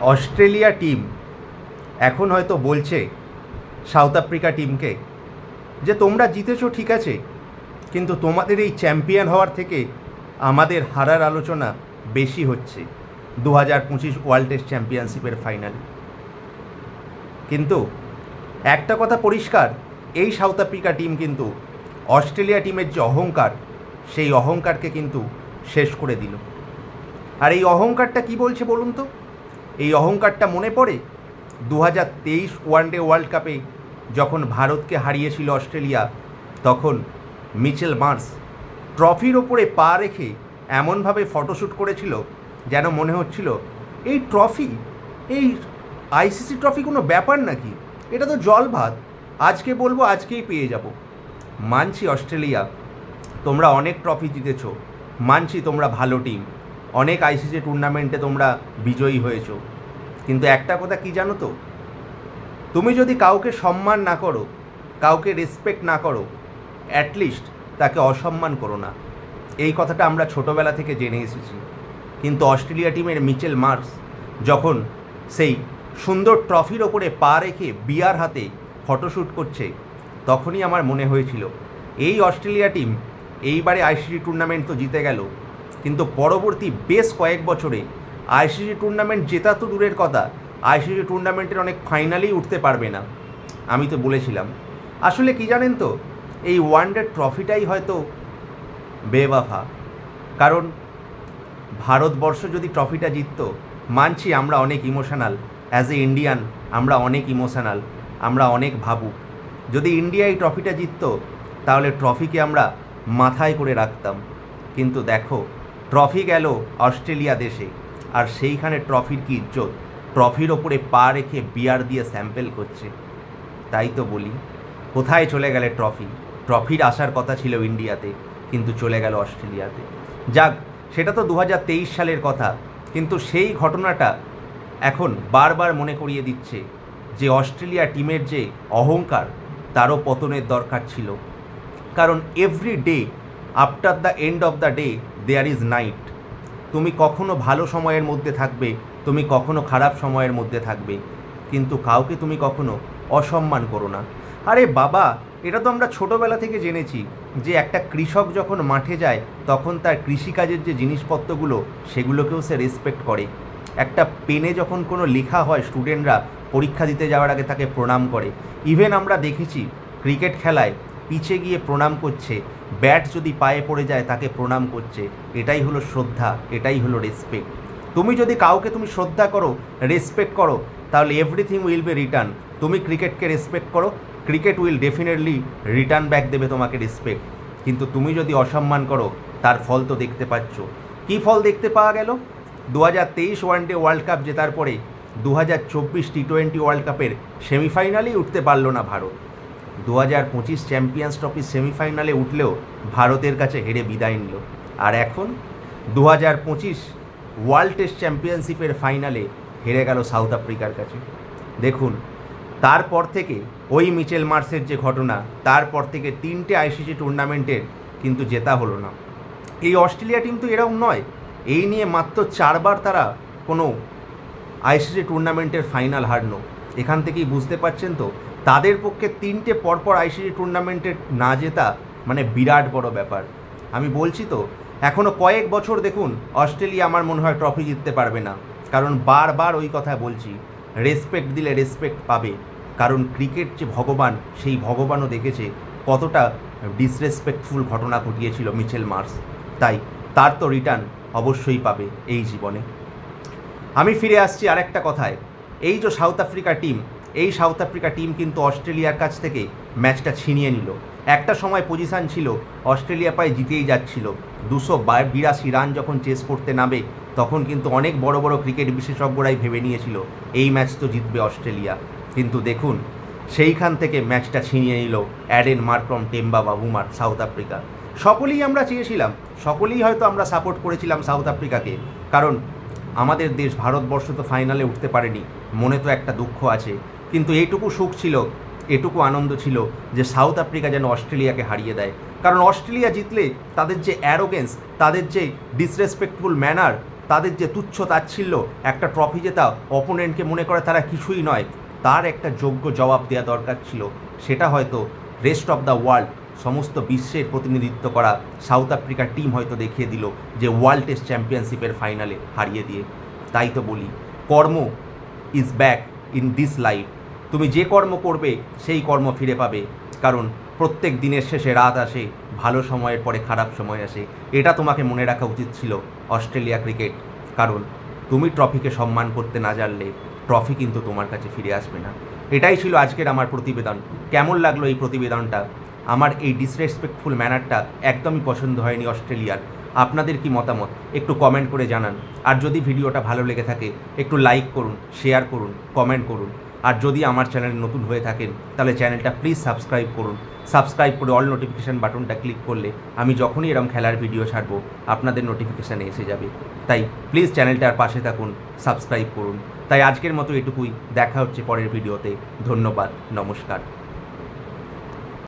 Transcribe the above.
Australia team এখন হয়তো বলছে সাউথ আফ্রিকা টিমকে যে তোমরা জিতেছো ঠিক আছে, কিন্তু তোমাদের এই চ্যাম্পিয়ন হওয়ার থেকে আমাদের হারার আলোচনা বেশি হচ্ছে 2025 ওয়ার্ল্ড টেস্ট চ্যাম্পিয়নশিপের ফাইনালে। কিন্তু একটা কথা পরিষ্কার, এই সাউথ আফ্রিকা টিম কিন্তু অস্ট্রেলিয়া টিমের যে অহংকার, সেই অহংকারকে কিন্তু শেষ করে দিল। আর এই অহংকারটা কি বলছে বলুন তো? এই অহংকারটা মনে পড়ে 2023 ওয়ানডে ওয়ার্ল্ড কাপে যখন ভারতকে হারিয়েছিল অস্ট্রেলিয়া, তখন মিচেল মার্শ ট্রফির ওপরে পা রেখে এমনভাবে ফটোশ্যুট করেছিল যেন মনে হচ্ছিল এই ট্রফি, এই আইসিসি ট্রফি কোনো ব্যাপার নাকি, এটা তো জল ভাত, আজকে বলবো আজকেই পেয়ে যাব। মানছি অস্ট্রেলিয়া তোমরা অনেক ট্রফি জিতেছো, মানছি তোমরা ভালো টিম, অনেক আইসিসি টুর্নামেন্টে তোমরা বিজয়ী হয়েছো, কিন্তু একটা কথা কি জানো তো, তুমি যদি কাউকে সম্মান না করো, কাউকে রেসপেক্ট না করো, অ্যাটলিস্ট তাকে অসম্মান করো না। এই কথাটা আমরা ছোটোবেলা থেকে জেনে এসেছি। কিন্তু অস্ট্রেলিয়া টিমের মিচেল মার্শ যখন সেই সুন্দর ট্রফির ওপরে পা রেখে বিয়ার হাতে ফটোশ্যুট করছে, তখনই আমার মনে হয়েছিল এই অস্ট্রেলিয়া টিম এইবারে আইসিসি টুর্নামেন্ট তো জিতে গেল, কিন্তু পরবর্তী বেশ কয়েক বছরে আইসিসি টুর্নামেন্ট জেতা তো দূরের কথা, আইসিসি টুর্নামেন্টের অনেক ফাইনালেই উঠতে পারবে না। আমি তো বলেছিলাম, আসলে কি জানেন তো, এই ওয়ানডে ট্রফিটাই হয়তো বেওয়াফা। কারণ ভারতবর্ষ যদি ট্রফিটা জিততো, মানছি আমরা অনেক ইমোশনাল, অ্যাজ এ ইন্ডিয়ান আমরা অনেক ইমোশনাল, আমরা অনেক ভাবুক। যদি ইন্ডিয়া এই ট্রফিটা জিততো, তাহলে ট্রফিকে আমরা মাথায় করে রাখতাম। কিন্তু দেখো, ট্রফি গেল অস্ট্রেলিয়া দেশে, আর সেইখানে ট্রফির কি ইজ্জত, ট্রফির ওপরে পা রেখে বিয়ার দিয়ে স্যাম্পেল করছে। তাই তো বলি, কোথায় চলে গেলে ট্রফি? ট্রফির আসার কথা ছিল ইন্ডিয়াতে, কিন্তু চলে গেল অস্ট্রেলিয়াতে। যাক, সেটা তো 2023 সালের কথা, কিন্তু সেই ঘটনাটা এখন বারবার মনে করিয়ে দিচ্ছে যে অস্ট্রেলিয়া টিমের যে অহংকার, তারও পতনের দরকার ছিল। কারণ every day after the end of the day there is night. তুমি কখনো ভালো সময়ের মধ্যে থাকবে, তুমি কখনো খারাপ সময়ের মধ্যে থাকবে, কিন্তু কাউকে তুমি কখনো অসম্মান করো না। আরে বাবা, এটা তো আমরা ছোটোবেলা থেকে জেনেছি যে একটা কৃষক যখন মাঠে যায়, তখন তার কৃষিকাজের যে জিনিসপত্রগুলো, সেগুলোকেও সে রেসপেক্ট করে। একটা পেনে যখন কোনো লেখা হয়, স্টুডেন্টরা পরীক্ষা দিতে যাওয়ার আগে তাকে প্রণাম করে। ইভেন আমরা দেখেছি ক্রিকেট খেলায় পিছে গিয়ে প্রণাম করছে, ব্যাট যদি পায়ে পড়ে যায় তাকে প্রণাম করছে। এটাই হলো শ্রদ্ধা, এটাই হলো রেসপেক্ট। তুমি যদি কাউকে তুমি শ্রদ্ধা করো, রেসপেক্ট করো, তাহলে এভরিথিং উইল বি রিটার্ন। তুমি ক্রিকেটকে রেসপেক্ট করো, cricket will definitely return back দেবে তোমাকে রেসপেক্ট। কিন্তু তুমি যদি অসম্মান করো, তার ফল তো দেখতে পাচ্ছ। কী ফল দেখতে পাওয়া গেল? 2023 ওয়ানডে ওয়ার্ল্ড কাপ জেতার পরে 2024 টি20 ওয়ার্ল্ড কাপের সেমিফাইনালেই উঠতে পারলো না ভারত। 2025 চ্যাম্পিয়ন্স ট্রফির সেমিফাইনালে উঠলেও ভারতের কাছে হেরে বিদায় নিল। আর এখন 2025 ওয়ার্ল্ড টেস্ট চ্যাম্পিয়নশিপের ফাইনালে হেরে গেল সাউথ আফ্রিকার কাছে। দেখুন, তারপর থেকে ওই মিচেল মার্শের যে ঘটনা, তারপর থেকে 3টে আইসিসি টুর্নামেন্টের কিন্তু জেতা হলো না। এই অস্ট্রেলিয়া টিম তো এরকম নয়, এই নিয়ে মাত্র 4বার তারা কোনো আইসিসি টুর্নামেন্টের ফাইনাল হারলো। এখান থেকেই বুঝতে পারছেন তো, তাদের পক্ষে 3টে পরপর আইসিসি টুর্নামেন্টের না জেতা মানে বিরাট বড় ব্যাপার। আমি বলছি তো, এখনও কয়েক বছর দেখুন, অস্ট্রেলিয়া আমার মনে হয় ট্রফি জিততে পারবে না। কারণ বারবার ওই কথা বলছি, রেসপেক্ট দিলে রেসপেক্ট পাবে। কারণ ক্রিকেট যে ভগবান, সেই ভগবানও দেখেছে কতটা ডিসরেসপেক্টফুল ঘটনা ঘটিয়েছিল মিচেল মার্শ, তাই তার তো রিটার্ন অবশ্যই পাবে এই জীবনে। আমি ফিরে আসছি আরেকটা কথায়, এই যে সাউথ আফ্রিকা টিম, এই সাউথ আফ্রিকা টিম কিন্তু অস্ট্রেলিয়ার কাছ থেকে ম্যাচটা ছিনিয়ে নিল। একটা সময় পজিশান ছিল অস্ট্রেলিয়া প্রায় জিতেই যাচ্ছিল। 282 রান যখন চেস করতে নামে, তখন কিন্তু অনেক বড় বড় ক্রিকেট বিশেষজ্ঞরাই ভেবে নিয়েছিল এই ম্যাচ তো জিতবে অস্ট্রেলিয়া। কিন্তু দেখুন, সেইখান থেকে ম্যাচটা ছিনিয়ে নিল অ্যাডেন মার্ক্রম টেম্বা বাবুমার সাউথ আফ্রিকা। সকলেই আমরা চেয়েছিলাম, সকলেই হয়তো আমরা সাপোর্ট করেছিলাম সাউথ আফ্রিকাকে, কারণ আমাদের দেশ ভারতবর্ষ তো ফাইনালে উঠতে পারেনি, মনে তো একটা দুঃখ আছে। কিন্তু এইটুকু সুখ ছিল, এটুকু আনন্দ ছিল যে সাউথ আফ্রিকা যেন অস্ট্রেলিয়াকে হারিয়ে দেয়। কারণ অস্ট্রেলিয়া জিতলে তাদের যে অ্যারোগেন্স, তাদের যে ডিসরেসপেক্টফুল ম্যানার, তাদের যে তুচ্ছ তাচ্ছিল্য, একটা ট্রফি জেতা অপোনেন্টকে মনে করে তারা কিছুই নয়, তার একটা যোগ্য জবাব দেওয়া দরকার ছিল। সেটা হয়তো রেস্ট অফ দ্য ওয়ার্ল্ড, সমস্ত বিশ্বের প্রতিনিধিত্ব করা সাউথ আফ্রিকার টিম হয়তো দেখিয়ে দিল যে ওয়ার্ল্ড টেস্ট চ্যাম্পিয়নশিপের ফাইনালে হারিয়ে দিয়ে। তাই তো বলি, কর্ম is back in this life. তুমি যে কর্ম করবে সেই কর্ম ফিরে পাবে, কারণ প্রত্যেক দিনের শেষে রাত আসে, ভালো সময়ের পরে খারাপ সময় আসে। এটা তোমাকে মনে রাখা উচিত ছিল অস্ট্রেলিয়া ক্রিকেট, কারণ তুমি ট্রফিকে সম্মান করতে না জানলে ট্রফি কিন্তু তোমার কাছে ফিরে আসবে না। এটাই ছিল আজকের আমার প্রতিবেদন। কেমন লাগলো এই প্রতিবেদনটা? আমার এই ডিসরেসপেক্টফুল ম্যানারটা একদমই পছন্দ হয়নি অস্ট্রেলিয়ার। আপনাদের কি মতামত একটু কমেন্ট করে জানান। আর যদি ভিডিওটা ভালো লেগে থাকে একটু লাইক করুন, শেয়ার করুন, কমেন্ট করুন। আর যদি আমার চ্যানেল নতুন হয়ে থাকেন তাহলে চ্যানেলটা প্লিজ সাবস্ক্রাইব করুন। সাবস্ক্রাইব করে অল নোটিফিকেশান বাটনটা ক্লিক করলে আমি যখনই এরকম খেলার ভিডিও ছাড়বো আপনাদের নোটিফিকেশানে এসে যাবে। তাই প্লিজ চ্যানেলটার পাশে থাকুন, সাবস্ক্রাইব করুন। তাই আজকের মতো এটুকুই, দেখা হচ্ছে পরের ভিডিওতে। ধন্যবাদ, নমস্কার।